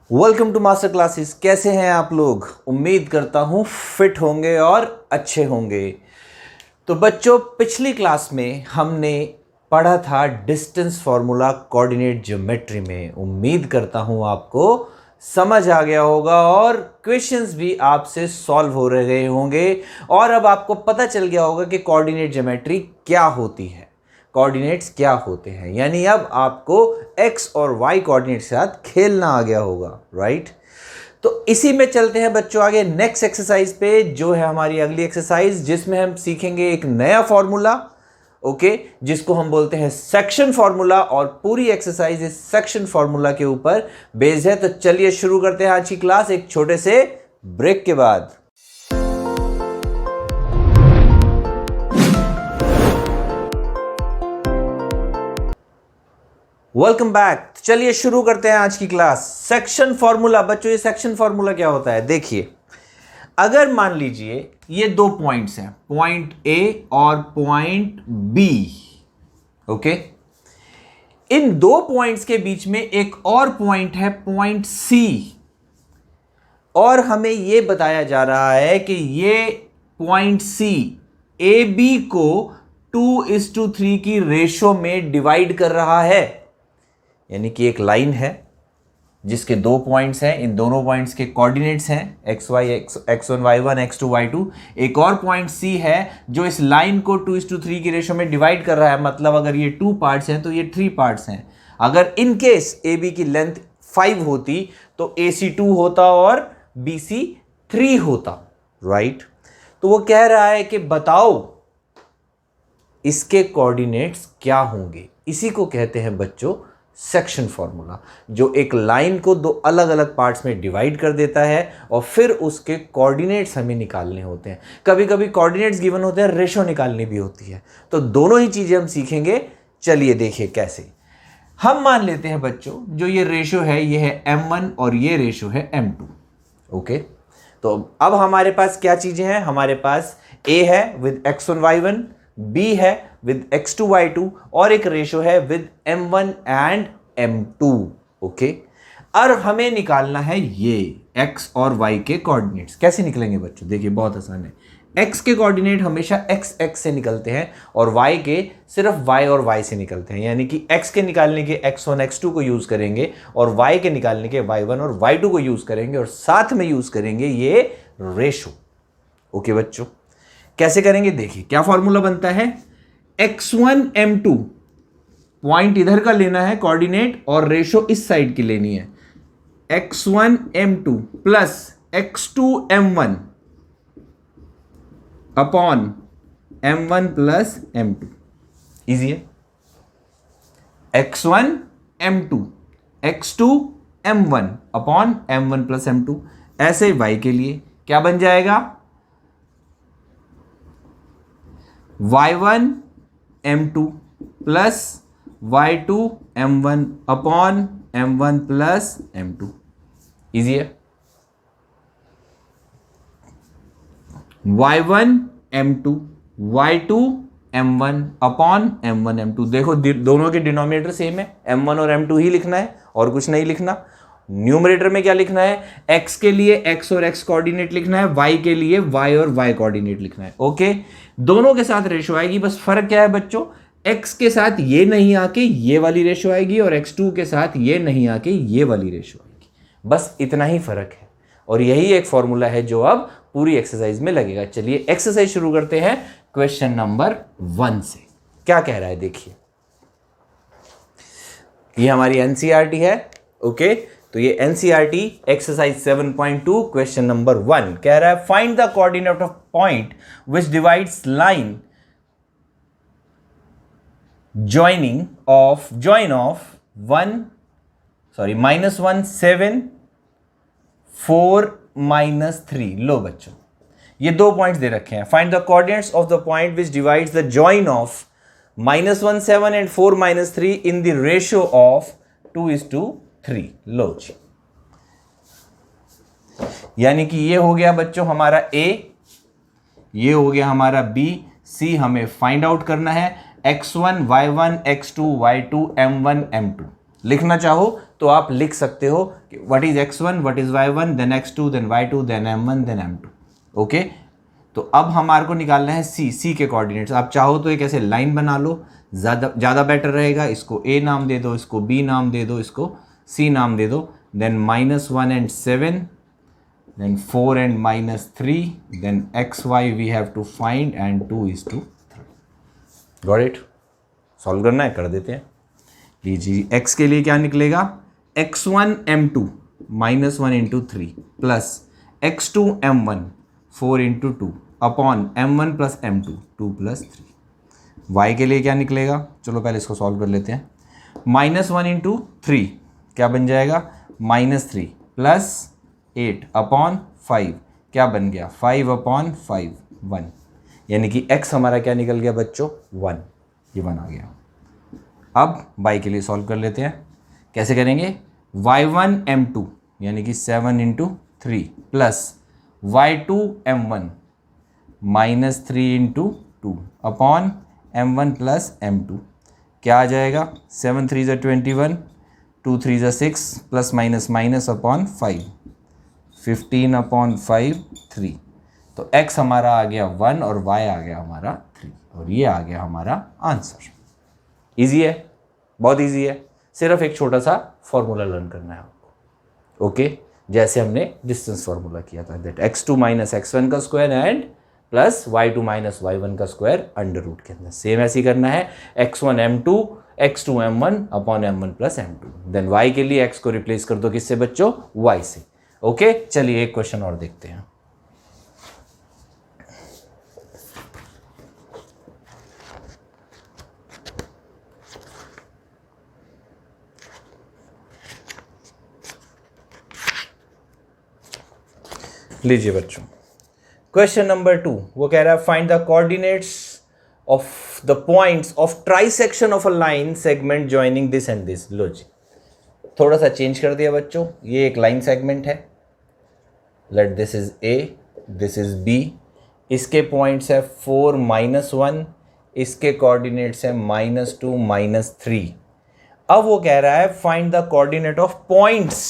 Welcome to master classes. कैसे हैं आप लोग? उम्मीद करता हूं फिट होंगे और अच्छे होंगे। तो बच्चों, पिछली क्लास में हमने पढ़ा था डिस्टेंस फार्मूला कोऑर्डिनेट ज्योमेट्री में। उम्मीद करता हूं आपको समझ आ गया होगा और क्वेश्चंस भी आपसे सॉल्व हो रहे होंगे और अब आपको पता चल गया होगा कि कोऑर्डिनेट ज्योमेट्री क्या होती है, कोऑर्डिनेट्स क्या होते हैं। यानी अब आपको एक्स और वाई कोऑर्डिनेट के साथ खेलना आ गया होगा, राइट? तो इसी में चलते हैं बच्चों आगे नेक्स्ट एक्सरसाइज पे, जो है हमारी अगली एक्सरसाइज, जिसमें हम सीखेंगे एक नया फॉर्मूला, ओके, जिसको हम बोलते हैं सेक्शन फॉर्मूला। और पूरी एक्सरसाइज इस सेक्शन फॉर्मूला के ऊपर बेस्ड है। तो चलिए शुरू करते हैं आज की क्लास एक छोटे से ब्रेक के बाद। Welcome back. चलिए शुरू करते हैं आज की क्लास। Section formula. बच्चों, ये सेक्शन फॉर्मूला क्या होता है? देखिए, अगर मान लीजिए ये दो पॉइंट्स हैं, पॉइंट ए और पॉइंट बी, ओके। इन दो पॉइंट्स के बीच में एक और पॉइंट है, पॉइंट सी, और हमें यह बताया जा रहा है कि ये पॉइंट सी ए बी को 2:3 की रेशो में डिवाइड कर रहा है। यानी कि एक लाइन है जिसके दो पॉइंट्स हैं, इन दोनों पॉइंट्स के कोऑर्डिनेट्स हैं x1 y1 x2 y2। एक और पॉइंट सी है जो इस लाइन को 2:3 की रेशो में डिवाइड कर रहा है। मतलब अगर ये 2 पार्ट्स हैं तो ये 3 पार्ट्स हैं। अगर इन केस ए बी की लेंथ 5 होती तो AC 2 होता और BC 3 होता, राइट? तो वो कह रहा है कि बताओ इसके कोऑर्डिनेट्स क्या होंगे। इसी को कहते हैं बच्चों सेक्शन फॉर्मूला, जो एक लाइन को दो अलग अलग पार्ट्स में डिवाइड कर देता है और फिर उसके कोऑर्डिनेट्स हमें निकालने होते हैं। कभी कभी कोऑर्डिनेट्स गिवन होते हैं, रेशो निकालनी भी होती है। तो दोनों ही चीजें हम सीखेंगे। चलिए देखिए कैसे। हम मान लेते हैं बच्चों, जो ये रेशो है ये है m1 और ये रेशो है m2, ओके। तो अब हमारे पास क्या चीजें हैं? हमारे पास a है विद x1 y1, b है विद x2 y2 और एक रेशो है with m1 and m2, okay. और हमें निकालना है ये x और y के कोऑर्डिनेट्स। कैसे निकलेंगे बच्चों? देखिए बहुत आसान है। x के कोऑर्डिनेट हमेशा x से निकलते हैं और y के सिर्फ y और y से निकलते हैं। यानी कि x के निकालने के x1 x2 को यूज करेंगे और y के निकालने के y1 और y2 को यूज करेंगे और साथ में यूज करेंगे ये रेशो, ओके बच्चों। कैसे करेंगे? देखिए क्या फॉर्मूला बनता है। x1 m2 पॉइंट इधर का लेना है कोऑर्डिनेट और रेशो इस साइड की लेनी है। x1 m2 plus x2 m1 upon m1 plus m2। Easy है। x1 m2 x2 m1 upon m1 plus m2। ऐसे y के लिए क्या बन जाएगा? y1 m2 plus y2 m1 upon m1 plus m2। Easy है। y1 m2 y2 m1 upon m1 m2। देखो दोनों के डिनोमिनेटर सेम है, m1 और m2 ही लिखना है और कुछ नहीं लिखना। न्यूमरेटर में क्या लिखना है? x के लिए x और x कोऑर्डिनेट लिखना है, y के लिए y और y कोऑर्डिनेट लिखना है, ओके। दोनों के साथ रेशो आएगी। बस फर्क क्या है बच्चों? x के साथ ये नहीं आके ये वाली रेशो आएगी और x2 के साथ ये नहीं आके ये वाली रेशो आएगी। बस इतना ही फर्क है और यही एक फॉर्मूला है जो अब पूरी एक्सरसाइज में लगेगा। चलिए एक्सरसाइज शुरू करते हैं क्वेश्चन नंबर 1 से। क्या कह रहा है देखिए। ये हमारी एनसीईआरटी है, ओके। तो ये एनसीईआरटी एक्सरसाइज 7.2 क्वेश्चन नंबर 1 कह रहा है find the coordinate of point which divides line join of -1 7 4 -3। लो बच्चों, ये दो पॉइंट्स दे रखे हैं। Find the coordinates of the point which divides the join of -1 7 and 4 -3 in the ratio of 2:3। लो जी, यानी कि ये हो गया बच्चों हमारा A, ये हो गया हमारा B, C हमें फाइंड आउट करना है। x1 y1 x2 y2 m1 m2। लिखना चाहो तो आप लिख सकते हो कि what is x1, what is y1, then x2, then y2, then m1, then m2। Okay, तो अब हमारे को निकालना है सी के कोऑर्डिनेट्स। आप चाहो तो एक ऐसे लाइन बना लो, ज़्यादा बेटर रहेगा। इसको a नाम दे दो, इसको b नाम दे दो, इसको c नाम दे दो। Then -1 and 7, then 4 and -3, then xy we have to find and 2 is to 3। Got it? Solve करना है, कर देते हैं। लीजिए x के लिए क्या निकलेगा, x1 m2 -1 into 3 plus x2 m1 4 into 2 upon m1 plus m2 2 plus 3। y के लिए क्या निकलेगा, चलो पहले इसको सॉल्व कर लेते हैं। -1 into 3 क्या बन जाएगा, -3 प्लस 8 अपॉन 5 क्या बन गया, 5 अपॉन 5 1, यानी कि x हमारा क्या निकल गया बच्चों, 1। ये 1 आ गया। अब y के लिए सॉल्व कर लेते हैं। कैसे करेंगे, y1 m2 यानी कि 7 into 3 plus y2 m1 -3 into 2 upon m1 plus m2 क्या आ जाएगा, 7 3 = 21, 2 3 = 6 plus minus minus upon 5 15 upon 5 3। तो x हमारा आ गया 1 और y आ गया हमारा 3 और ये आ गया हमारा आंसर। इजी है, बहुत इजी है, सिर्फ एक छोटा सा फॉर्मूला लर्न करना है आपको। ओके, जैसे हमने डिस्टेंस फॉर्मूला किया था, दैट x2 - x1 का square and plus y2 - y1 का स्क्वायर अंडर रूट के अंदर। सेम ऐसे ही करना है, x1 m2 x2 m1 upon m1 plus m2। Then y के लिए x को रिप्लेस कर दो किससे बच्चों, y से। ओके, चलिए एक क्वेश्चन और देखते हैं। लीजिए बच्चों, क्वेश्चन नंबर 2 वो कह रहा है find the coordinates of the points of trisection of a line segment joining this and this. लो जी, थोड़ा सा चेंज कर दिया बच्चों, ये एक लाइन सेगमेंट है, let this is A, this is B, इसके पॉइंट्स है 4 -1, इसके कोऑर्डिनेट्स है -2 -3। अब वो कह रहा है find the coordinate of points.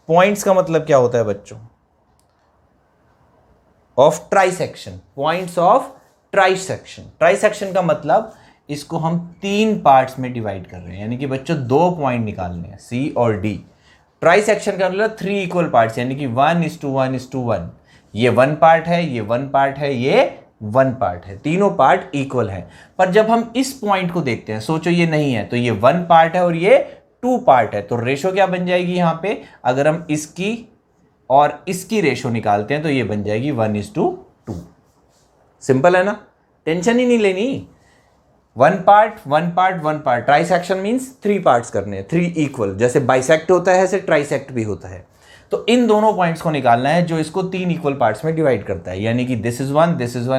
Points का मतलब क्या होता है बच्चों, of trisection, points of trisection. Trisection का मतलब इसको हम 3 पार्ट्स में डिवाइड कर रहे हैं, यानी कि बच्चों 2 पॉइंट निकालने हैं, C और D। ट्राइसेक्शन का मतलब 3 इक्वल पार्ट्स, यानी कि 1:1:1। ये 1 पार्ट है, ये 1 पार्ट है, ये 1 पार्ट है, तीनों पार्ट इक्वल है। पर जब हम इस पॉइंट को देखते हैं, सोचो ये नहीं है, तो ये 1 पार्ट है और ये 2 पार्ट है, तो रेशो क्या बन जाएगी यहाँ पे, अगर हम इसकी और इसकी रेशो निकालते हैं तो ये बन जाएगी 1:2। सिंपल है ना, टेंशन ही नहीं लेनी। 1 part 1 part 1 part, trisection means 3 parts करने हैं, 3 इक्वल। जैसे बाइसेक्ट होता है ऐसे ट्राइसेक्ट भी होता है। तो इन दोनों पॉइंट्स को निकालना है जो इसको 3 इक्वल पार्ट्स में डिवाइड करता है, यानी कि this is 1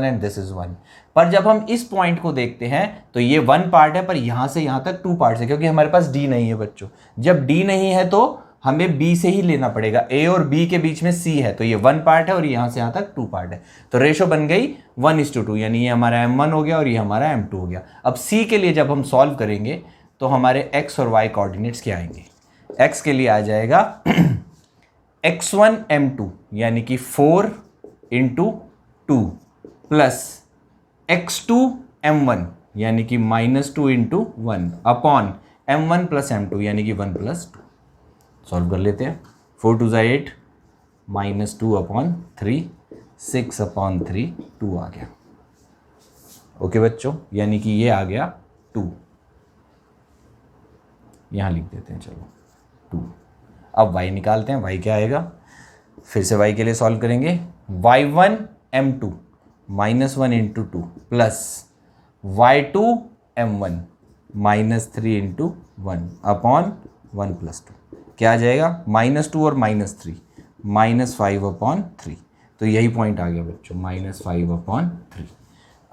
and this is 1। पर जब हम इस पॉइंट को देखते हैं तो ये 1 पार्ट है, पर यहां से यहां तक 2 पार्ट्स है, क्योंकि हमारे पास D नहीं है बच्चों। जब D नहीं है तो हमें B से ही लेना पड़ेगा, A और B के बीच में C है, तो ये 1 पार्ट है और यहां से यहां तक 2 पार्ट है, तो रेशो बन गई 1:2, यानी ये हमारा M1 हो गया और ये हमारा M2 हो गया। अब C के लिए जब हम सॉल्व करेंगे तो हमारे x और y कोऑर्डिनेट्स क्या आएंगे। x के लिए आ जाएगा x1 m2 यानी कि 4 × 2 प्लस x2 m1 यानी कि -2 × 1 अपॉन m1 प्लस m2 यानी कि 1 + 2। सॉल्व कर लेते हैं। 4 2 = 8, -2/3, 6/3, 2 आ गया। ओके बच्चों, यानी कि ये आ गया 2, यहाँ लिख देते हैं, चलो 2। अब y निकालते हैं, y क्या आएगा, फिर से y के लिए सॉल्व करेंगे। y1 m2 -1 × 2 plus y2 m1 -3 × 1 upon 1 + 2 क्या आ जाएगा, -2 और -3, -5/3। तो यही पॉइंट आ गया बच्चों, -5/3।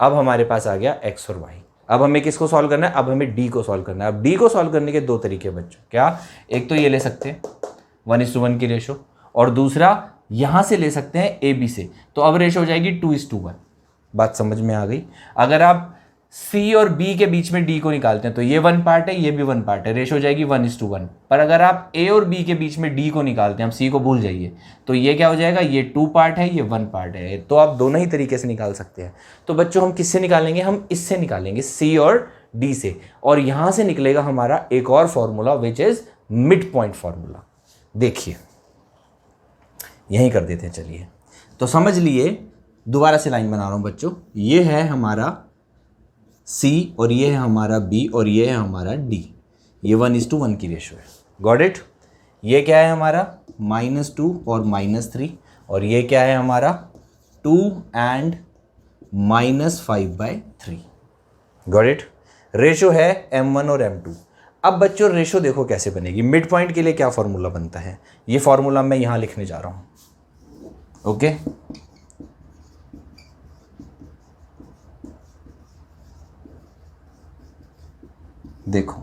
अब हमारे पास आ गया x और y। अब हमें किसको सॉल्व करना है, अब हमें d को सॉल्व करना है। अब d को सॉल्व करने के 2 तरीके बच्चों, क्या, एक तो ये ले सकते हैं 1:1 की रेशो, और दूसरा यहाँ से ले सकते हैं AB से, तो अब रेशो हो जाएगी 2:1। बात समझ में आ गई। अगर आप सी और बी के बीच में डी को निकालते हैं तो ये 1 पार्ट है, ये भी 1 पार्ट है, रेशो हो जाएगी 1:1। पर अगर आप ए और बी के बीच में डी को निकालते हैं, हम सी को भूल जाइए, तो ये क्या हो जाएगा, ये 2 पार्ट है, ये 1 पार्ट है। तो आप दोनों ही तरीके से निकाल सकते हैं। तो बच्चों हम किससे निकालेंगे, हम इससे निकालेंगे, सी और डी से। और यहां से निकलेगा हमारा एक और formula which is mid point formula. देखिए यही कर देते हैं, चलिए। तो समझ लिए, दोबारा से लाइन बना रहा हूं बच्चों, ये है हमारा C और ये है हमारा B और ये है हमारा D। ये 1:1 की रेशो है। Got it. ये क्या है हमारा -2 और -3 और ये क्या है हमारा 2 एंड -5/3। Got it. रेशो है M1 और M2। अब बच्चों रेशो देखो कैसे बनेगी। मिड पॉइंट के लिए क्या फॉर्मूला बनता है, ये फॉर्मूला मैं यहां लिखने जा रहा हूं। ओके देखो,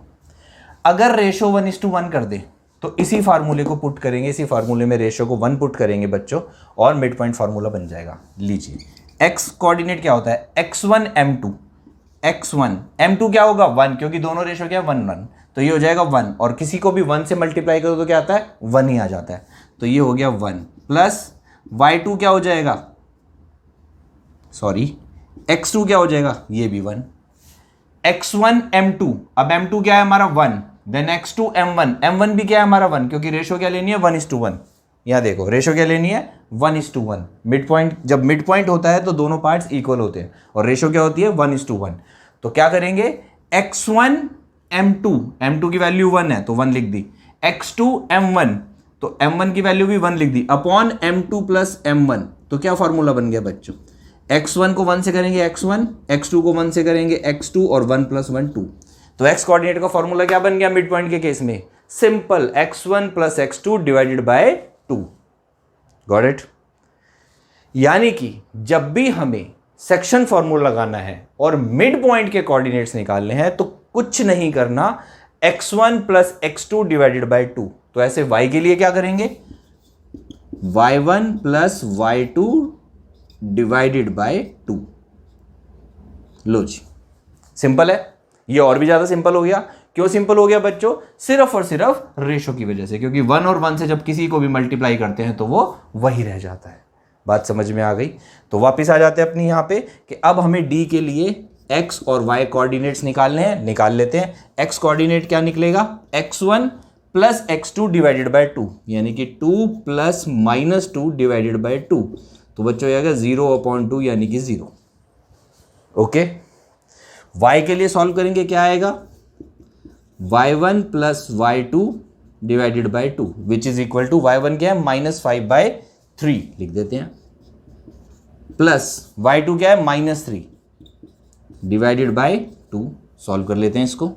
अगर रेशो 1:1 कर दे तो इसी फार्मूले को पुट करेंगे, इसी फार्मूले में रेशो को 1 पुट करेंगे बच्चों और मिड पॉइंट फार्मूला बन जाएगा। लीजिए x कोऑर्डिनेट क्या होता है, x1 m2, x1 m2 क्या होगा 1, क्योंकि दोनों रेशो क्या है 1:1, तो ये हो जाएगा 1। और किसी को भी 1 से मल्टीप्लाई करो तो क्या आता है 1 ही आ जाता है, तो ये हो गया 1 प्लस y2 क्या हो जाएगा, सॉरी x2 क्या हो जाएगा, ये भी 1। x1 m2, अब m2 क्या है हमारा 1, देन x2 m1, m1 भी क्या है हमारा 1, क्योंकि रेशो क्या लेनी है 1:1। यहां देखो रेशो क्या लेनी है 1:1। मिड पॉइंट, जब मिड पॉइंट होता है तो दोनों पार्ट्स इक्वल होते हैं और रेशो क्या होती है 1:1। तो क्या करेंगे, x1 m2, m2 की वैल्यू 1 है तो 1 लिख दी, x2 m1, तो m1 की वैल्यू भी 1 लिख दी, अपॉन m2 प्लस m1। तो क्या फॉर्मूला बन गया बच्चों, x1 को 1 से करेंगे x1, x2 को 1 से करेंगे x2 और 1 + 1 2। तो x कोऑर्डिनेट का फॉर्मूला क्या बन गया मिड पॉइंट के केस में, simple x1 + x2 divided by 2। Got it. यानी कि जब भी हमें सेक्शन फॉर्मूला लगाना है और मिड पॉइंट के कोऑर्डिनेट्स निकालने हैं तो कुछ नहीं करना, x1 + x2 डिवाइडेड बाय 2। तो ऐसे y के लिए क्या करेंगे, y1 + y2 डिवाइडेड बाय 2। लो जी, सिंपल है। ये और भी ज्यादा सिंपल हो गया। क्यों सिंपल हो गया बच्चों, सिर्फ और सिर्फ रेशो की वजह से, क्योंकि 1 और 1 से जब किसी को भी मल्टीप्लाई करते हैं तो वो वही रह जाता है। बात समझ में आ गई। तो वापस आ जाते हैं अपनी यहां पे कि अब हमें डी के लिए x और y कोऑर्डिनेट्स निकालने हैं, निकाल लेते हैं। x कोऑर्डिनेट क्या निकलेगा, x1 + x2 डिवाइडेड बाय 2, यानी कि 2 + -2 डिवाइडेड बाय 2। तो बच्चों आएगा 0/2 यानी कि 0। ओके। y के लिए सॉल्व करेंगे, क्या आएगा, y1 + y2 divided by 2 which is equal to y1 क्या है -5/3 लिख देते हैं, प्लस y2 क्या है -3 डिवाइडेड बाय 2। सॉल्व कर लेते हैं इसको,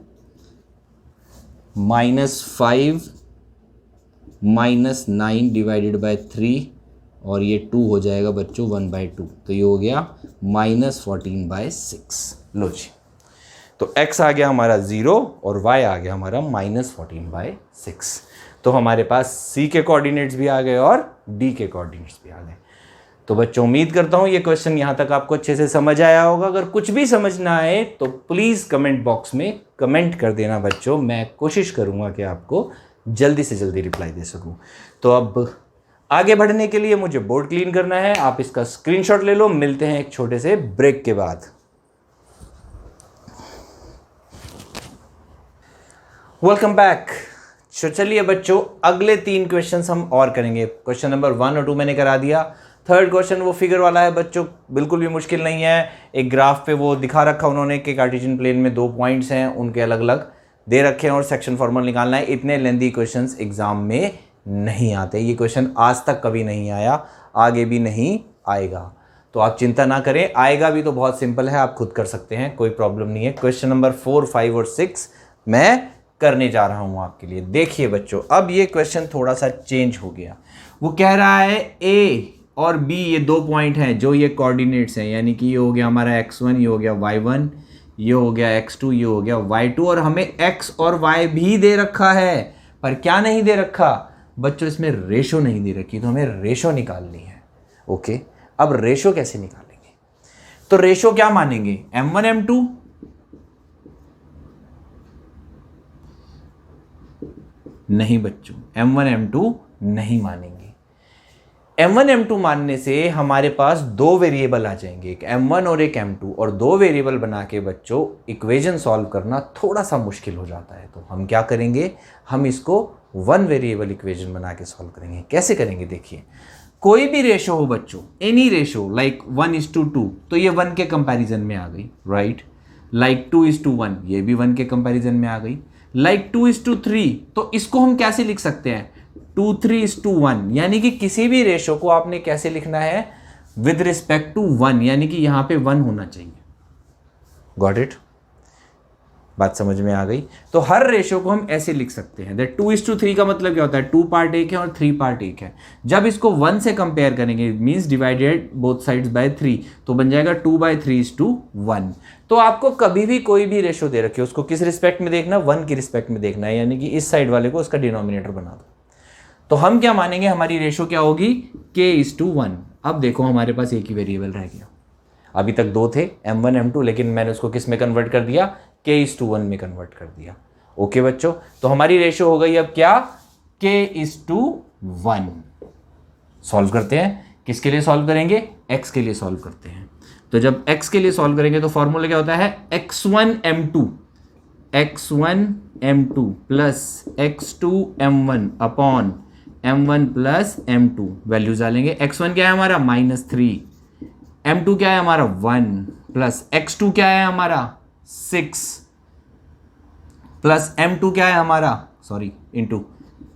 -5 -9 डिवाइडेड बाय 3 और ये 2 हो जाएगा बच्चों 1/2, तो ये हो गया -14/6। लो जी, तो x आ गया हमारा 0 और y आ गया हमारा -14/6। तो हमारे पास c के कोऑर्डिनेट्स भी आ गए और d के कोऑर्डिनेट्स भी आ गए। तो बच्चों उम्मीद करता हूं ये क्वेश्चन यहां तक आपको अच्छे से समझ आया होगा। अगर कुछ भी समझ ना आए तो प्लीज़ कमेंट बॉक्स में कमेंट कर देना बच्चों, मैं कोशिश करूंगा कि आपको जल्दी से जल्दी रिप्लाई दे सकूं। तो अब आगे बढ़ने के लिए मुझे बोर्ड क्लीन करना है, आप इसका स्क्रीनशॉट ले लो। मिलते हैं एक छोटे से ब्रेक के बाद। Welcome back. चलिए बच्चों, अगले 3 क्वेश्चंस हम और करेंगे। क्वेश्चन नंबर 1 और 2 मैंने करा दिया। थर्ड क्वेश्चन वो फिगर वाला है बच्चों, बिल्कुल भी मुश्किल नहीं है। एक ग्राफ पे वो दिखा रखा उन्होंने कि कार्टेशियन प्लेन में 2 पॉइंट्स हैं, उनके अलग अलग दे रखे हैं और सेक्शन फॉर्मूला निकालना है। इतने लेंदी क्वेश्चंस एग्जाम में नहीं आते। ये क्वेश्चन आज तक कभी नहीं आया, आगे भी नहीं आएगा। तो आप चिंता ना करें, आएगा भी तो बहुत सिंपल है, आप खुद कर सकते हैं, कोई प्रॉब्लम नहीं है। क्वेश्चन नंबर 4, 5 और 6 मैं करने जा रहा हूं आपके लिए। देखिए बच्चों, अब ये क्वेश्चन थोड़ा सा चेंज हो गया। वो कह रहा है ए और बी ये 2 पॉइंट हैं जो ये कोऑर्डिनेट्स हैं, यानी कि ये हो गया हमारा x1, ये हो गया y1, ये हो गया x2, ये हो गया y2, और हमें x और y भी दे रखा है। पर क्या नहीं दे रखा बच्चों, इसमें रेशो नहीं दे रखी, तो हमें रेशो निकालनी है। ओके, अब रेशो कैसे निकालेंगे, तो रेशो क्या मानेंगे, m1 m2 नहीं बच्चों, M1 M2 नहीं मानेंगे। M1 M2 मानने से हमारे पास दो वेरिएबल आ जाएंगे, एक M1 और एक M2, और दो वेरिएबल बना के बच्चों इक्वेशन सॉल्व करना थोड़ा सा मुश्किल हो जाता है। तो हम क्या करेंगे, हम इसको वन वेरिएबल इक्वेशन बना के सॉल्व करेंगे। कैसे करेंगे देखिए, कोई भी रेशो हो बच्चों, एनी रेशो लाइक 1:2, तो ये 1 के कंपैरिजन में आ गई, राइट। लाइक 2:1, ये भी 1 के कंपैरिजन में आ गई। लाइक 2:3, तो इसको हम कैसे लिख सकते हैं, 2:3:1, यानी कि किसी भी रेशो को आपने कैसे लिखना है, विद रिस्पेक्ट टू 1, यानी कि यहां पे 1 होना चाहिए। गॉट इट, बात समझ में आ गई। तो हर रेशो को हम ऐसे लिख सकते हैं दैट 2:3 का मतलब क्या होता है, 2 पार्ट एक है और 3 पार्ट एक है। जब इसको 1 से कंपेयर करेंगे, means divided both sides by 3, तो बन जाएगा 2/3:1। तो आपको कभी भी कोई भी रेशो दे रखे, उसको किस रिस्पेक्ट में देखना, 1 की रिस्पेक्ट में देखना है, यानी कि इस साइड वाले को उसका डिनोमिनेटर बना दो। तो हम क्या मानेंगे, हमारी रेशो क्या होगी, k:1। अब देखो हमारे पास एक ही वेरिएबल रह गया, अभी तक दो थे M1 M2, लेकिन मैंने उसको किस में कन्वर्ट कर दिया, k:1 में कन्वर्ट कर दिया। ओके बच्चों, तो हमारी रेशो हो गई अब क्या, k:1। सॉल्व करते हैं, किसके लिए सॉल्व करेंगे, x के लिए सॉल्व करते हैं। तो जब x के लिए सॉल्व करेंगे तो फॉर्मूला क्या होता है, x1m2 plus x2m1 upon m1 plus m2। Values डालेंगे, x1 क्या है हमारा -3, m2 क्या है हमारा 1, प्लस x2 क्या है हमारा 6, प्लस m2 क्या है हमारा, sorry into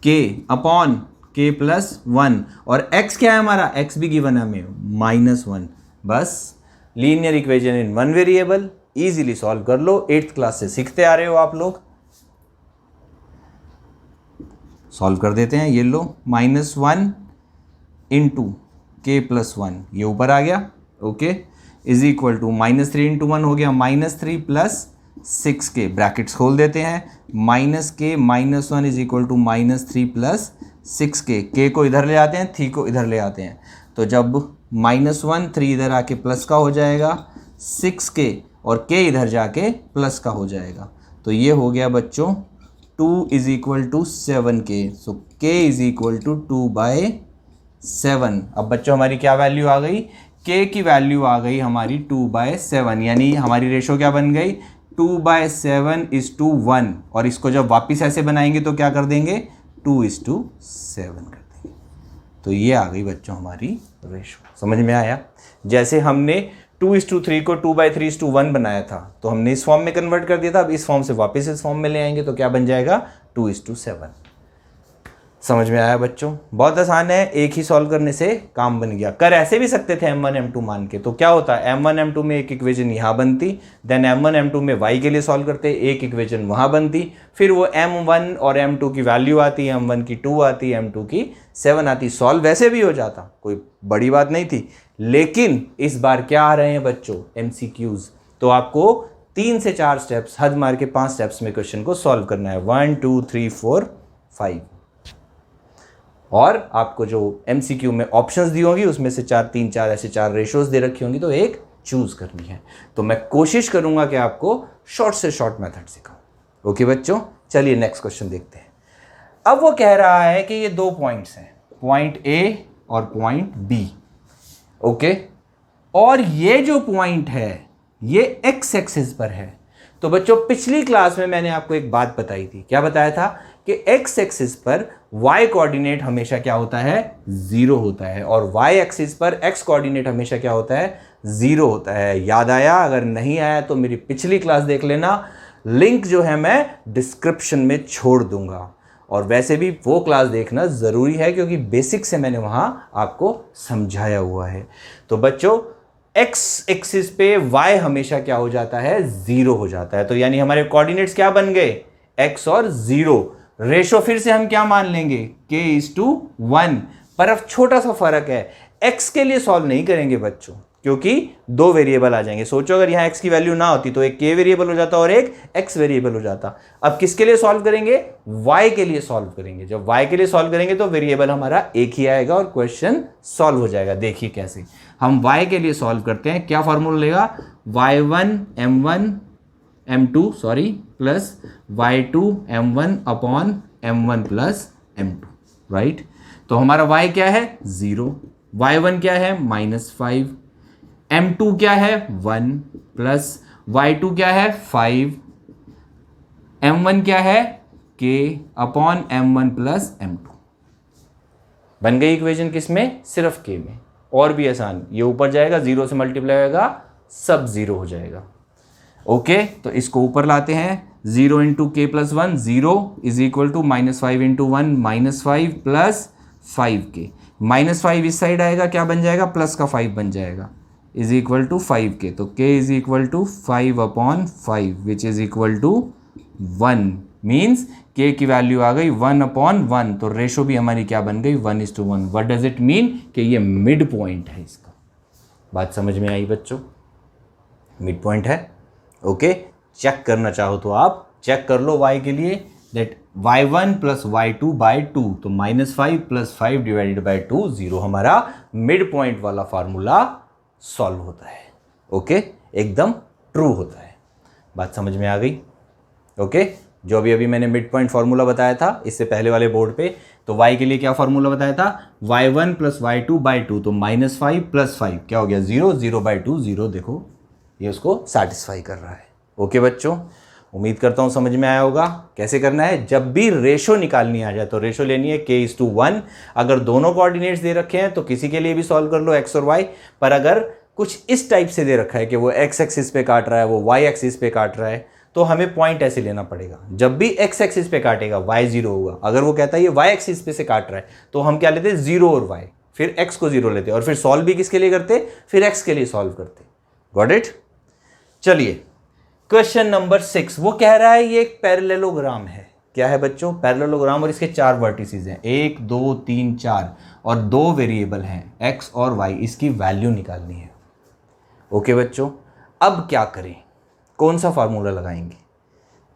k upon k plus 1, और x क्या है हमारा, x भी गिवन है हमें -1। बस linear equation in one variable, easily solve कर लो, 8th क्लास से सीखते आ रहे हो आप लोग। सॉल्व कर देते हैं, ये लो -1 इंटू k प्लस 1, ये ऊपर आ गया, okay, is equal to -3 into 1 हो गया -3 प्लस 6k, ब्रैकेट्स खोल देते हैं, -k -1 is equal to -3 plus 6k, k को इधर ले आते हैं, 3 को इधर ले आते हैं, तो जब -1 3 इधर आके प्लस का हो जाएगा, 6k और k इधर जाके प्लस का हो जाएगा। तो ये हो गया बच्चों 2 is equal to 7k, so k is equal to 2/7। अब बच्चों हमारी क्या वैल्यू आ गई, k की वैल्यू आ गई हमारी 2/7, यानी हमारी रेशो क्या बन गई, 2/7:1, और इसको जब वापस ऐसे बनाएंगे तो क्या कर देंगे, 2:7 कर देंगे। तो ये आ गई बच्चों हमारी रेशो, समझ में आया। जैसे हमने 2:3 को 2/3:1 बनाया था, तो हमने इस फॉर्म में कन्वर्ट कर दिया था, अब इस फॉर्म से वापस इस फॉर्म में ले आएंगे तो क्या बन जाएगा, 2:7। समझ में आया बच्चों, बहुत आसान है, एक ही सॉल्व करने से काम बन गया। कर ऐसे भी सकते थे M1 M2 मान के, तो क्या होता है, M1 M2 में एक इक्वेशन यहाँ बनती, देन M1 M2 में y के लिए सॉल्व करते, एक इक्वेशन वहाँ बनती, फिर वो M1 और M2 की वैल्यू आती, M1 की 2 आती, M2 की 7 आती, सॉल्व वैसे भी हो जाता, कोई बड़ी बात नहीं थी। लेकिन इस बार क्या आ रहे हैं बच्चों, MCQs, तो आपको 3 से 4 स्टेप्स, हद मार के 5 स्टेप्स में क्वेश्चन को सॉल्व करना है, 1 2 3 4 5, और आपको जो MCQ में ऑप्शंस दी होंगी उसमें से 3 4 ऐसे 4 रेशोज दे रखी होंगी, तो एक चूज करनी है। तो मैं कोशिश करूंगा कि आपको शॉर्ट से शॉर्ट मेथड सिखाऊं। ओके बच्चों, चलिए नेक्स्ट क्वेश्चन देखते हैं। अब वो कह रहा है कि ये 2 पॉइंट्स हैं, पॉइंट A और पॉइंट B, ओके, और ये जो पॉइंट है ये x एक्सिस पर है। तो बच्चों पिछली क्लास में मैंने आपको एक बात बताई थी, क्या बताया था कि x एक्सिस पर y कोऑर्डिनेट हमेशा क्या होता है, 0 होता है, और y एक्सिस पर x कोऑर्डिनेट हमेशा क्या होता है, 0 होता है। याद आया? अगर नहीं आया तो मेरी पिछली क्लास देख लेना, लिंक जो है मैं डिस्क्रिप्शन में छोड़ दूंगा, और वैसे भी वो क्लास देखना ज़रूरी है क्योंकि बेसिक से मैंने वहाँ आपको समझाया हुआ है। तो बच्चों x एक्सिस पे y हमेशा क्या हो जाता है, 0 हो जाता है। तो यानी हमारे कोऑर्डिनेट्स क्या बन गए, x और 0। रेशो फिर से हम क्या मान लेंगे, k:1, पर अब छोटा सा फर्क है, x के लिए सॉल्व नहीं करेंगे बच्चों, क्योंकि 2 वेरिएबल आ जाएंगे। सोचो अगर यहाँ x की वैल्यू ना होती तो एक k वेरिएबल हो जाता और एक x वेरिएबल हो जाता। अब किसके लिए सॉल्व करेंगे, y के लिए सॉल्व करेंगे। जब y के लिए सॉल्व करेंगे तो वेरिएबल हमारा एक ही आएगा और क्वेश्चन सॉल्व हो जाएगा। देखिए कैसे हम y के लिए सॉल्व करते हैं, क्या फॉर्मूला लेगा, y1 m1 m2 plus y2 m1 upon m1 plus m2, right. तो हमारा y क्या है 0, y1 क्या है -5, m2 क्या है 1 प्लस y2 क्या है 5, m1 क्या है k upon m1 plus m2। बन गई इक्वेशन किसमें, सिर्फ k में। और भी आसान, ये ऊपर जाएगा 0 से मल्टीप्लाई होगा, सब 0 हो जाएगा। ओके, तो इसको ऊपर लाते हैं, 0 into k plus 1, 0 is equal to -5 into 1 -5 plus 5k, -5 इस साइड आएगा, क्या बन जाएगा प्लस का 5 बन जाएगा, इज इक्वल टू 5k। तो k is equal to 5 upon 5 which is equal to 1, means k की वैल्यू आ गई 1 अपॉन 1। तो रेशो भी हमारी क्या बन गई 1:1। व्हाट डज इट मीन कि ये मिड पॉइंट है इसका। बात समझ में आई बच्चों, मिड पॉइंट है। ओके, चेक करना चाहो तो आप चेक कर लो y के लिए, that y1 plus y2 by 2, तो -5 प्लस 5 डिवाइडेड बाई 2 0 हमारा मिड पॉइंट वाला फार्मूला सॉल्व होता है। ओके, एकदम ट्रू होता है। बात समझ में आ गई। ओके, जो अभी मैंने मिड पॉइंट फार्मूला बताया था इससे पहले वाले बोर्ड पे, तो y के लिए क्या फार्मूला बताया था, y1 प्लस y2 बाई 2, तो -5 प्लस 5 क्या हो गया 0, 0 बाई 2 0। देखो ये उसको सेटिस्फाई कर रहा है। ओके बच्चों, उम्मीद करता हूँ समझ में आया होगा। कैसे करना है, जब भी रेशो निकालनी आ जाए तो रेशो लेनी है k:1। अगर दोनों कोऑर्डिनेट्स दे रखे हैं तो किसी के लिए भी सॉल्व कर लो x और y, पर अगर कुछ इस टाइप से दे रखा है कि वो x एक्सिस पे काट रहा है, वो y एक्सिस पे काट रहा है, तो हमें पॉइंट ऐसे लेना पड़ेगा। जब भी x एक्सिस पे काटेगा y 0 होगा। अगर वो कहता है ये y एक्सिस पे से काट रहा है तो हम क्या लेते हैं 0 और y, फिर x को 0 लेते और फिर सॉल्व भी किसके लिए करते, फिर x के लिए सॉल्व करते। Got it. चलिए क्वेश्चन नंबर 6, वो कह रहा है ये एक पैरेललोग्राम है। क्या है बच्चों, पैरेललोग्राम, और इसके 4 वर्टिसेस हैं, 1 2 3 4, और 2 वेरिएबल हैं x और y, इसकी वैल्यू निकालनी है। ओके बच्चों, अब क्या करें, कौन सा फार्मूला लगाएंगे।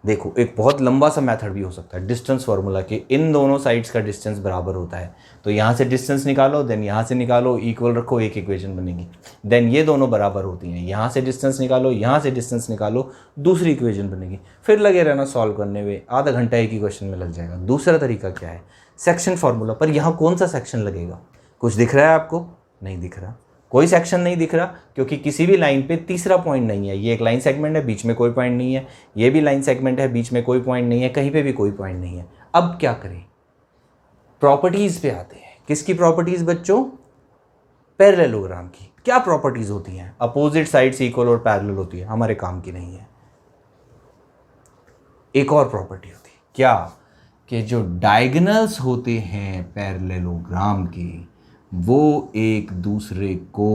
देखो एक बहुत लंबा सा मेथड भी हो सकता है, डिस्टेंस फार्मूला, कि इन दोनों साइड्स का डिस्टेंस बराबर होता है, तो यहाँ से डिस्टेंस निकालो, देन यहाँ से निकालो, इक्वल रखो, एक इक्वेशन बनेगी। देन ये दोनों बराबर होती हैं, यहाँ से डिस्टेंस निकालो, यहाँ से डिस्टेंस निकालो, दूसरी इक्वेशन बनेगी। फिर लगे रहना सॉल्व करने में, आधा घंटा एक ही क्वेश्चन में लग जाएगा। दूसरा तरीका क्या है, सेक्शन फार्मूला। पर यहाँ कौन सा सेक्शन लगेगा, कुछ दिख रहा है आपको, नहीं दिख रहा, कोई सेक्शन नहीं दिख रहा, क्योंकि किसी भी लाइन पे तीसरा पॉइंट नहीं है। ये एक लाइन सेगमेंट है, बीच में कोई पॉइंट नहीं है, ये भी लाइन सेगमेंट है, बीच में कोई पॉइंट नहीं है, कहीं पे भी कोई पॉइंट नहीं है। अब क्या करें, प्रॉपर्टीज पे आते हैं। किसकी प्रॉपर्टीज बच्चों, पैरेललोग्राम की। क्या प्रॉपर्टीज होती हैं, अपोजिट साइड्स इक्वल और पैरेलल होती है, हमारे काम की नहीं है। एक और प्रॉपर्टी होती है, क्या, कि जो डायगोनल्स होते हैं पैरेललोग्राम के, वो एक दूसरे को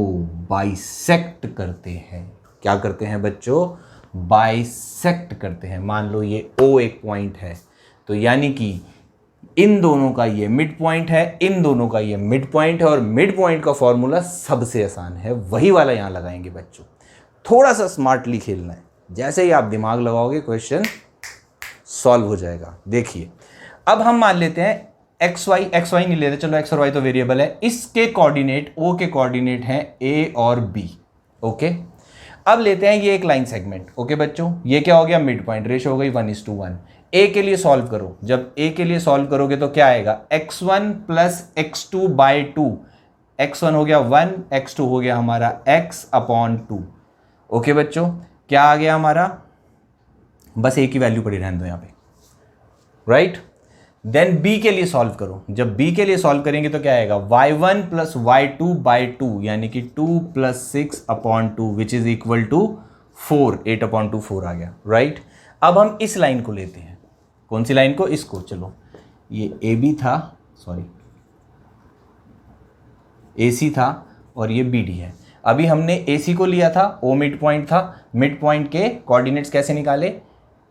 बाइसेक्ट करते हैं। क्या करते हैं बच्चों, बाइसेक्ट करते हैं। मान लो ये O एक पॉइंट है, तो यानी कि इन दोनों का ये मिड पॉइंट है, इन दोनों का ये मिड पॉइंट है, और मिड पॉइंट का फॉर्मूला सबसे आसान है, वही वाला यहां लगाएंगे बच्चों। थोड़ा सा स्मार्टली खेलना है, जैसे ही आप दिमाग लगाओगे क्वेश्चन सॉल्व हो जाएगा। देखिए अब हम मान लेते हैं एक्स वाई नहीं लेते, चलो एक्स और वाई तो वेरिएबल है, इसके कोऑर्डिनेट O के कोऑर्डिनेट हैं A और B। ओके, अब लेते हैं ये एक लाइन सेगमेंट। ओके बच्चों, ये क्या हो गया, मिड पॉइंट, रेशो हो गई 1:1। A के लिए सॉल्व करो, जब A के लिए सॉल्व करोगे तो क्या आएगा, x1 plus x2 by 2, x1 हो गया 1, x2 हो गया हमारा x अपॉन 2। ओके बच्चों, क्या आ गया हमारा, बस A की वैल्यू पड़ी रहने दो यहाँ पे, राइट। देन B के लिए सॉल्व करो, जब B के लिए सॉल्व करेंगे तो क्या आएगा, y1 प्लस y2 बाई 2, यानी कि 2 plus 6 upon 2 which is equal to 4, 8 upon 2 4 आ गया, राइट। अब हम इस लाइन को लेते हैं, कौन सी लाइन को, इसको, चलो ये AB था, सॉरी AC था, और ये BD है। अभी हमने AC को लिया था, O मिड पॉइंट था, मिड पॉइंट के कोऑर्डिनेट्स कैसे निकाले,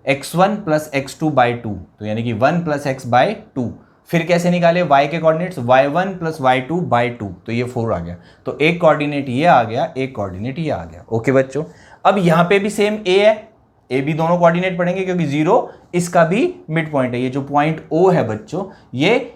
x1 प्लस x2 बाई 2, तो यानी कि 1 प्लस x बाई 2। फिर कैसे निकाले y के coordinates, y1 plus y2 by 2, तो ये 4 आ गया। तो एक कोऑर्डिनेट ये आ गया, एक कोऑर्डिनेट ये आ गया। ओके बच्चों, अब यहाँ पे भी सेम A है, A भी दोनों कोऑर्डिनेट पढ़ेंगे, क्योंकि 0 इसका भी मिड पॉइंट है। ये जो पॉइंट O है बच्चों, ये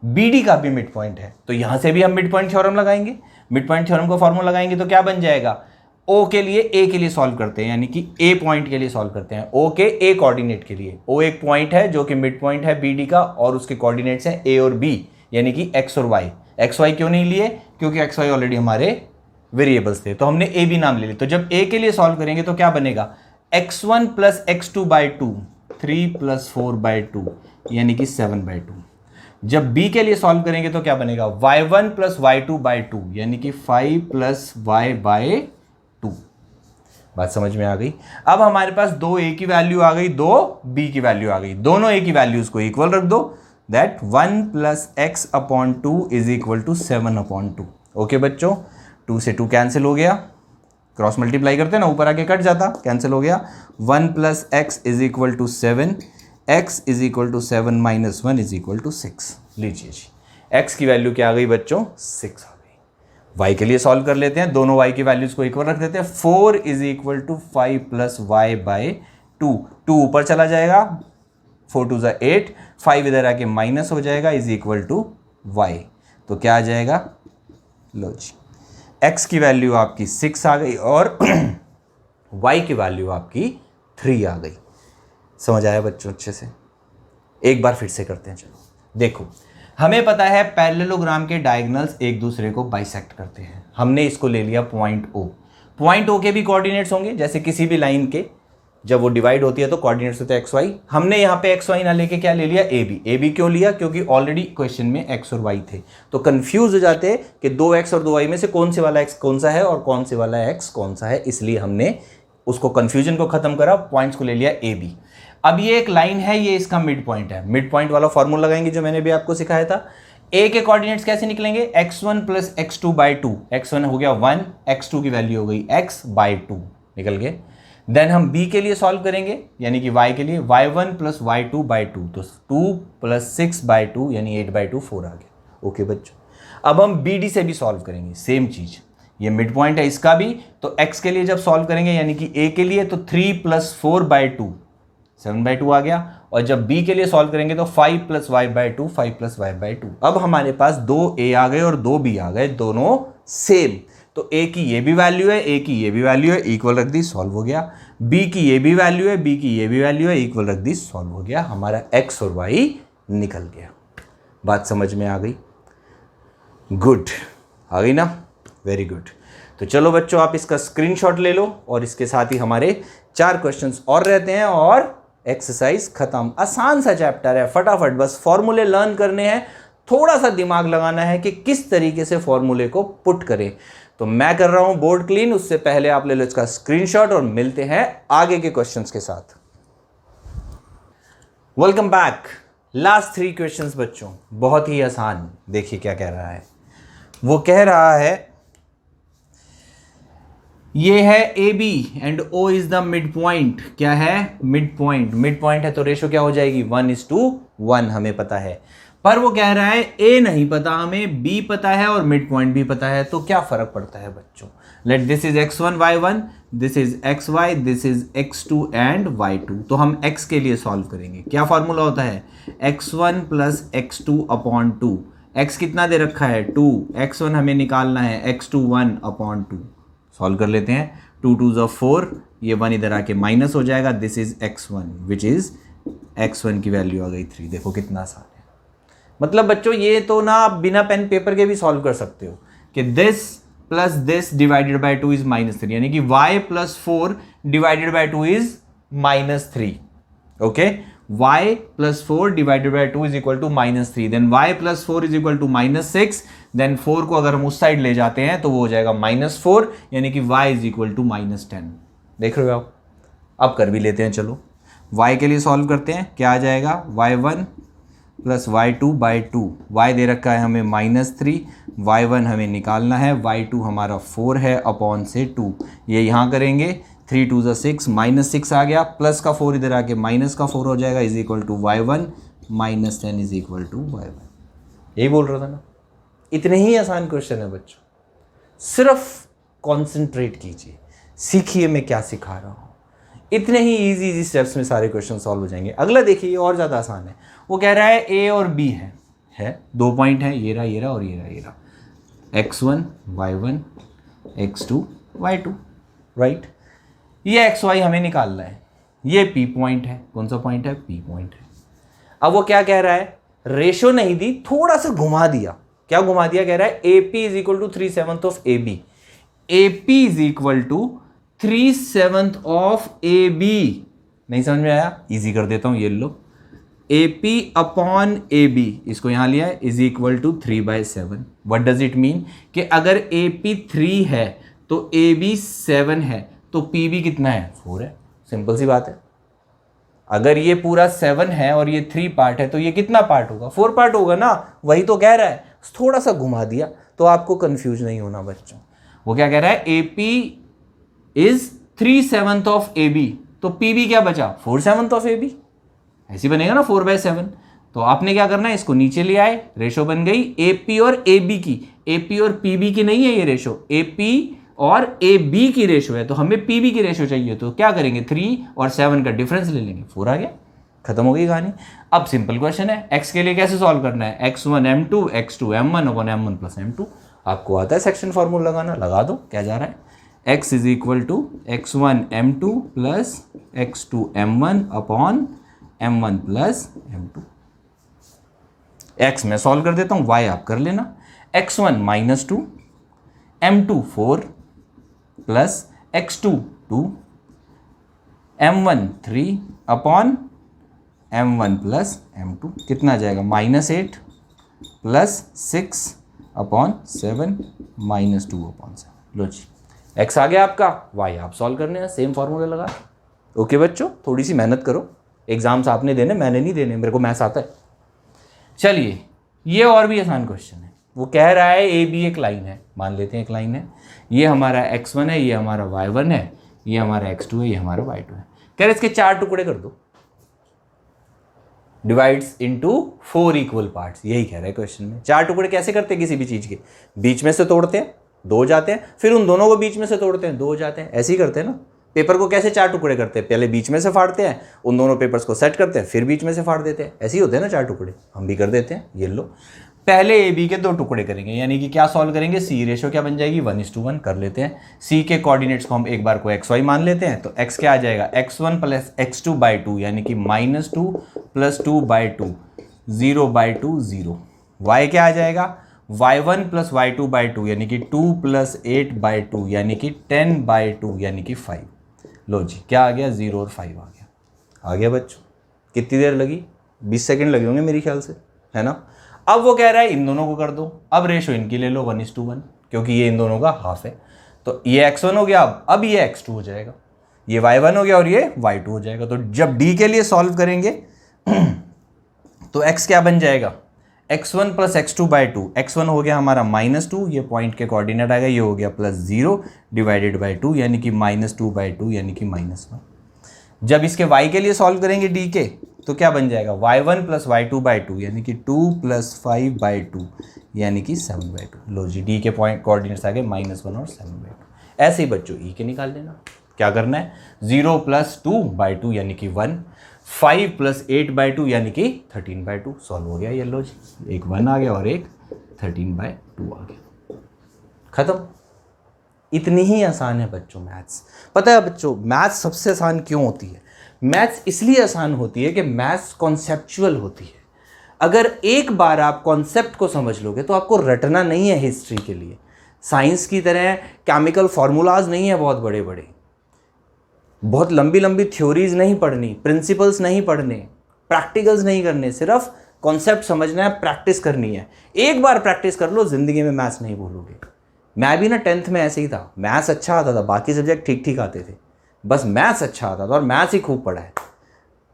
BD का भी मिड पॉइंट है, तो यहाँ से भी हम मिड पॉइंट थ्योरम लगाएंगे। मिड पॉइंट थ्योरम का फॉर्मूला लगाएंगे तो क्या बन जाएगा, ओ के लिए ए के लिए सॉल्व करते हैं, यानी कि ए पॉइंट के लिए सॉल्व करते हैं, ओ के ए कोऑर्डिनेट के लिए। ओ एक पॉइंट है जो कि मिड पॉइंट है बी डी का और उसके कोऑर्डिनेट्स हैं ए और बी, यानी कि एक्स और वाई। एक्स वाई क्यों नहीं लिए? क्योंकि एक्स वाई ऑलरेडी हमारे वेरिएबल्स थे, तो हमने ए बी नाम ले लिया। तो जब ए के लिए सॉल्व करेंगे तो क्या बनेगा? x1 plus x2 by two, 3 plus 4 by two, यानी कि 7 बाई टू। जब b के लिए सॉल्व करेंगे तो क्या बनेगा? y1 plus y2 by two, यानी कि 5 प्लस y बाई टू। बात समझ में आ गई? अब हमारे पास दो a की वैल्यू आ गई, दो b की वैल्यू आ गई, दोनों a की वैल्यूज को इक्वल रख दो। That 1 plus x upon 2 is equal to 7 upon 2। Okay बच्चों, 2 से 2 कैंसिल हो गया, क्रॉस मल्टीप्लाई करते हैं ना, ऊपर आके कट जाता, कैंसिल हो गया। 1 plus x is equal to 7, x is equal to 7 minus 1 is equal to 6। लीजिए जी, x की वैल्यू क्या आ गई बच्चों? 6 आ गई। y के लिए सॉल्व कर लेते हैं, दोनों y की वैल्यूज को इक्वल रख देते हैं। 4 is equal to 5 plus y by 2, 2 ऊपर चला जाएगा, 4 2 ज़ा 8, 5 इधर आके माइनस हो जाएगा, इज इक्वल टू y। तो क्या आ जाएगा? लो जी, x की वैल्यू आपकी 6 आ गई और y की वैल्यू आपकी 3 आ गई। समझ आया बच्चों अच्छे से? एक बार फिर से करते हैं। चलो देखो, हमें पता है पैरेललोग्राम के डायगोनल्स एक दूसरे को बाइसेक्ट करते हैं। हमने इसको ले लिया पॉइंट O। पॉइंट O के भी कोऑर्डिनेट्स होंगे, जैसे किसी भी लाइन के जब वो डिवाइड होती है तो कोऑर्डिनेट्स होते हैं एक्स वाई। हमने यहाँ पे एक्स वाई ना लेके क्या ले लिया? A B. ए बी क्यों लिया? क्योंकि ऑलरेडी क्वेश्चन में एक्स और वाई थे, तो कंफ्यूज हो जाते हैं कि 2x और 2y में से कौन से वाला x कौन सा है और कौन से वाला x कौन सा है, इसलिए हमने उसको कंफ्यूजन को खत्म करा, पॉइंट्स को ले लिया ए बी। अब ये एक लाइन है, ये इसका मिड पॉइंट है। मिड पॉइंट वाला फॉर्मूला लगाएंगे जो मैंने भी आपको सिखाया था। ए के कोऑर्डिनेट्स कैसे निकलेंगे? x1 plus x2 by two. x1 हो गया 1, x2 की वैल्यू हो गई x बाई 2, निकल गए। देन हम b के लिए सॉल्व करेंगे, यानी कि y के लिए y1 प्लस y2 बाई 2, तो 2 प्लस 6 बाई 2 यानी 8 बाई 2, 4 आ गया। ओके बच्चों, अब हम bd से भी सॉल्व करेंगे, सेम चीज। ये मिड पॉइंट है इसका भी, तो x के लिए जब सॉल्व करेंगे यानी कि a के लिए, तो 3 प्लस 4 बाई 2, 7 बाई 2 आ गया। और जब b के लिए सॉल्व करेंगे तो 5 plus y by 2, 5 plus y by 2। अब हमारे पास दो a आ गए और दो b आ गए, दोनों सेम। तो a की ये भी वैल्यू है, a की ये भी वैल्यू है, इक्वल रख दी, सॉल्व हो गया। b की ये भी वैल्यू है, b की ये भी वैल्यू है, इक्वल रख दी, सॉल्व हो गया। हमारा x और y निकल गया। बात समझ में आ गई? गुड, आ गई ना? Very good. तो चलो बच्चों, आप इसका स्क्रीनशॉट ले लो और इसके साथ ही हमारे 4 क्वेश्चंस और रहते हैं और एक्सरसाइज खत्म। आसान सा चैप्टर है, फटाफट बस फॉर्मूले लर्न करने हैं, थोड़ा सा दिमाग लगाना है कि किस तरीके से फॉर्मूले को पुट करें। तो मैं कर रहा हूं बोर्ड क्लीन, उससे पहले आप ले लो इसका स्क्रीनशॉट और मिलते हैं आगे के क्वेश्चंस के साथ। Welcome back. लास्ट 3 क्वेश्चंस बच्चों, बहुत ही आसान। देखिए क्या कह रहा है, वो कह रहा है ये है A B and O is the mid point. क्या है? Mid point. मिड पॉइंट है तो रेशो क्या हो जाएगी? 1:1, हमें पता है। पर वो कह रहा है ए नहीं पता हमें, बी पता है और मिड पॉइंट भी पता है। तो क्या फर्क पड़ता है बच्चों? Late this is x1 y1, this is xy, this is x2 and y2। तो हम x के लिए सॉल्व करेंगे। क्या फॉर्मूला होता है? x1 plus x2 upon 2। x कितना दे रखा है? 2। x1 हमें निकालना है, x2 1 अपॉन 2। सॉल्व कर लेते हैं। 2 2 ज़ा 4, ये 1 इधर आके माइनस हो जाएगा। This is x1 which is x1 की वैल्यू आ गई 3। देखो कितना आसान है। मतलब बच्चों ये तो ना आप बिना पेन पेपर के भी सॉल्व कर सकते हो कि this plus this divided by 2 is -3, यानी कि y plus 4 divided by 2 is -3। Okay, y plus 4 divided by 2 is equal to -3, then y plus 4 is equal to -6, then 4 को अगर हम उस साइड ले जाते हैं तो वो हो जाएगा -4, यानी कि y इज इक्वल टू -10। देख रहे हो आप? अब कर भी लेते हैं। चलो y के लिए सॉल्व करते हैं। क्या आ जाएगा? y1 plus y2 by 2। y दे रखा है हमें -3, y1 हमें निकालना है, y2 हमारा 4 है अपॉन से 2। ये यहाँ करेंगे, 3 2 ज़ा 6, -6 आ गया, प्लस का 4 इधर आके माइनस का 4 हो जाएगा, is equal to y1 -10 is equal to y1। यही बोल रहा था ना? इतने ही आसान क्वेश्चन है बच्चों, सिर्फ कॉन्सेंट्रेट कीजिए, सीखिए मैं क्या सिखा रहा हूँ। इतने ही इजी स्टेप्स में सारे क्वेश्चन सॉल्व हो जाएंगे। अगला देखिए, ये और ज़्यादा आसान है। वो कह रहा है ए और बी है 2 पॉइंट है, ये रहा और ये रहा x1 y1 x2 y2। Right. ये एक्स वाई हमें निकालना है, ये पी पॉइंट है। कौन सा पॉइंट है? पी पॉइंट है। अब वो क्या कह रहा है, रेशो नहीं दी, थोड़ा सा घुमा दिया। क्या घुमा दिया? कह रहा है AP is equal to 3/7 of AB। AP is equal to 3/7 of AB। नहीं समझ में आया? इजी कर देता हूं, ये लो, AP अपॉन AB, इसको यहां लिया है, is equal to 3/7। What does it mean? कि अगर AP 3 है तो AB 7 है, तो PB कितना है? 4 है। सिंपल सी बात है। अगर ये पूरा 7 है और ये 3 पार्ट है तो ये कितना पार्ट होगा? 4 पार्ट होगा ना। वही तो कह रहा है, थोड़ा सा घुमा दिया तो आपको कंफ्यूज नहीं होना बच्चों। वो क्या कह रहा है? AP इज 3/7 ऑफ AB, तो PB क्या बचा? 4/7 ऑफ AB। ऐसे बनेगा ना 4/7। तो आपने क्या करना है, इसको नीचे ले आए, रेशो बन गई AP और AB की। AP और PB की नहीं है ये रेशो, AP और AB की रेशो है। तो हमें PB की रेशो चाहिए, तो क्या करेंगे? 3 और 7 का डिफरेंस ले लेंगे, 4 आ गया, खत्म हो गई कहानी। अब सिंपल क्वेश्चन है, x के लिए कैसे सॉल्व करना है? x1 m2 x2 m1 upon m1 plus m2। आपको आता है सेक्शन फॉर्मूला लगाना, लगा दो। क्या जा रहा है? x is equal to x1 m2 plus x2 m1 upon m1 plus m2। x मैं सॉल्व कर देता हूं, y आप कर लेना। x1 -2, m2 4 plus x2 2, m1 3 upon m1 plus m2। कितना आ जाएगा? -8 प्लस 6 अपॉन 7 -2 अपॉन 7। लो जी, x आ गया आपका, y आप सॉल्व करने हैं सेम फॉर्मूला लगा। ओके बच्चों, थोड़ी सी मेहनत करो, एग्जाम्स आपने देने, मैंने नहीं देने, मेरे को मैथ्स आता है। चलिए, ये और भी आसान क्वेश्चन है। वो कह रहा है AB एक लाइन है, मान लेते हैं एक लाइन है, ये हमारा x1 है, ये हमारा y1 है, ये हमारा x2 है, ये हमारा y2 है। कह रहे इसके 4 टुकड़े कर दो, डिवाइड्स इनटू 4 इक्वल पार्ट्स। यही कह रहे हैं क्वेश्चन में। 4 टुकड़े कैसे करते हैं? किसी भी चीज के बीच में से तोड़ते हैं, 2 जाते हैं, फिर उन दोनों को बीच में से तोड़ते हैं, 2 जाते हैं। ऐसे ही करते हैं ना। पेपर को कैसे 4 टुकड़े करते हैं? पहले बीच में से फाड़ते हैं, उन दोनों पेपर्स को सेट करते हैं, फिर बीच में से फाड़ देते हैं। ऐसे ही होते हैं ना 4 टुकड़े, हम भी कर देते हैं। ये लो, पहले AB के 2 टुकड़े करेंगे, यानी कि क्या सॉल्व करेंगे? C रेशो क्या बन जाएगी? 1:1 कर लेते हैं। C के कोऑर्डिनेट्स को हम एक बार को XY मान लेते हैं, तो X क्या आ जाएगा? x1 प्लस x2/2, यानी कि -2 प्लस 2/2, 0/2 0। Y क्या आ जाएगा? y1 प्लस y2/2, यानी कि 2 प्लस 8/2, यानी कि 10/2, यानी कि 5। लो जी, क्या आ गया? 0 और 5 आ गया बच्चों। कितनी देर लगी? 20 सेकंड लगे होंगे मेरे ख्याल से, है ना। अब वो कह रहा है इन दोनों को कर दो। अब रेशो इनकी ले लो 1:1, क्योंकि ये इन दोनों का हाफ है। तो ये x1 हो गया, अब ये x2 हो जाएगा, ये y1 हो गया और ये y2 हो जाएगा। तो जब d के लिए सॉल्व करेंगे तो x क्या बन जाएगा? x1 plus x2/2। x1 हो गया हमारा -2, ये पॉइंट के कोऑर्डिनेट आ गया, ये हो गया +0 डिवाइडेड बाई 2, यानी कि -2/2, यानी कि -1। जब इसके y के लिए सॉल्व करेंगे d के, तो क्या बन जाएगा? y1 प्लस y2/2, यानी कि 2 प्लस 5/2, यानी कि 7/2। लो जी, d के पॉइंट कोऑर्डिनेट्स आ गए -1 और 7/2। ऐसे ही बच्चों e के निकाल लेना। क्या करना है? 0 प्लस 2/2, यानी कि 1, 5 प्लस 8/2, यानी कि 13/2। सॉल्व हो गया। ये लो जी, एक 1 आ गया और एक 13/2 आ गया, खत्म। इतनी ही आसान है बच्चों मैथ्स। पता है बच्चों, मैथ्स सबसे आसान क्यों होती है? मैथ्स इसलिए आसान होती है कि मैथ्स कॉन्सेप्चुअल होती है। अगर एक बार आप कॉन्सेप्ट को समझ लोगे तो आपको रटना नहीं है हिस्ट्री के लिए। साइंस की तरह केमिकल फार्मूलाज नहीं है बहुत बड़े बड़े, बहुत लंबी लंबी थ्योरीज नहीं पढ़नी, प्रिंसिपल्स नहीं पढ़ने, प्रैक्टिकल्स नहीं करने, सिर्फ कॉन्सेप्ट समझना है, प्रैक्टिस करनी है। एक बार प्रैक्टिस कर लो, जिंदगी में मैथ्स नहीं भूलोगे। मैं भी ना 10th में ऐसे ही था, मैथ्स अच्छा आता था, बाकी सब्जेक्ट ठीक ठीक आते थे, बस मैथ्स अच्छा आता था और मैथ्स ही खूब पढ़ा है,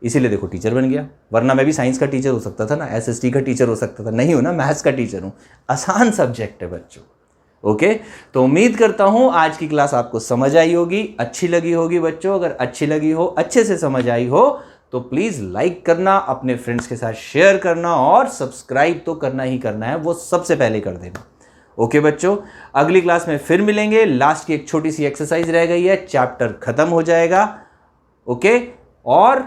इसीलिए देखो टीचर बन गया। वरना मैं भी साइंस का टीचर हो सकता था ना, SST का टीचर हो सकता था, नहीं हो ना, मैथ्स का टीचर हूँ। आसान सब्जेक्ट है बच्चों। ओके, तो उम्मीद करता हूँ आज की क्लास आपको समझ आई होगी, अच्छी लगी होगी बच्चों। अगर अच्छी लगी हो, अच्छे से समझ आई हो, तो प्लीज़ लाइक करना, अपने फ्रेंड्स के साथ शेयर करना और सब्सक्राइब तो करना ही करना है, वो सबसे पहले कर देना। ओके बच्चों, अगली क्लास में फिर मिलेंगे। लास्ट की एक छोटी सी एक्सरसाइज रह गई है, चैप्टर खत्म हो जाएगा। ओके, और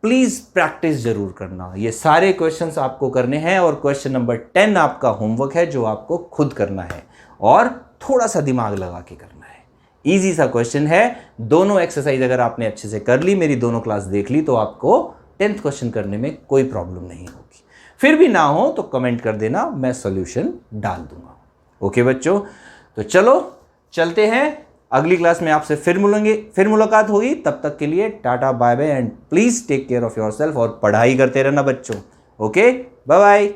प्लीज़ प्रैक्टिस जरूर करना। ये सारे क्वेश्चंस आपको करने हैं और क्वेश्चन नंबर 10 आपका होमवर्क है जो आपको खुद करना है और थोड़ा सा दिमाग लगा के करना है। इजी सा क्वेश्चन है। दोनों एक्सरसाइज अगर आपने अच्छे से कर ली, मेरी दोनों क्लास देख ली, तो आपको 10th क्वेश्चन करने में कोई प्रॉब्लम नहीं होगी। फिर भी ना हो तो कमेंट कर देना, मैं सॉल्यूशन डाल दूंगा। ओके बच्चों, तो चलो चलते हैं, अगली क्लास में आपसे फिर मिलेंगे, फिर मुलाकात होगी। तब तक के लिए tata bye bye and please take care of yourself और पढ़ाई करते रहना बच्चों। Okay, bye bye.